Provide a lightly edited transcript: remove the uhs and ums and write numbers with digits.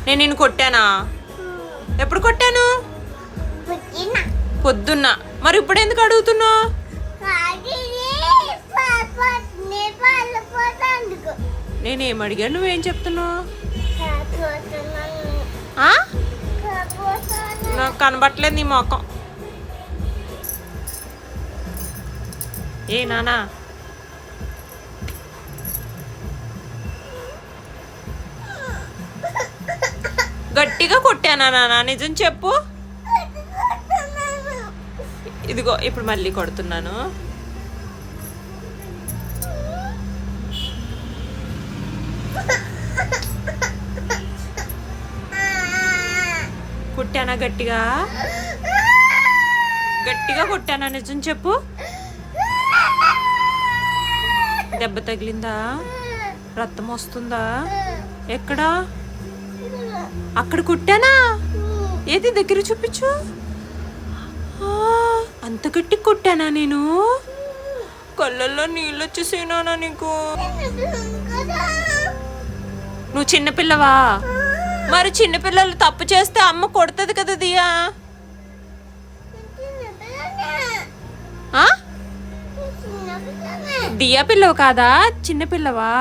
నేను నిన్ను కొట్టానా? ఎప్పుడు కొట్టాను? పొద్దున్న. మరి ఇప్పుడు ఎందుకు అడుగుతున్నావు? నేనేం అడిగాను, నువ్వేం చెప్తున్నావు? నాకు కనబట్టలేదు నీ మొఖం. ఏ నానా, గట్టిగా కొట్టానా నానా? నిజం చెప్పు. ఇదిగో ఇప్పుడు మళ్ళీ కొడుతున్నాను. కొట్టానా గట్టిగా? గట్టిగా కొట్టానా? నిజం చెప్పు. దెబ్బ తగిలిందా? రక్తం వస్తుందా? ఎక్కడా? అక్కడ కొట్టానా? ఏది దగ్గర చూపించు. అంత గట్టి కొట్టానా నేను? కళ్ళల్లో నీళ్ళు వచ్చేసేనా నీకు? నువ్వు చిన్నపిల్లవా? మరి చిన్నపిల్లలు తప్పు చేస్తే అమ్మ కొడుతుంది కదా దియా. దియా పిల్లవు కాదా? చిన్నపిల్లవా?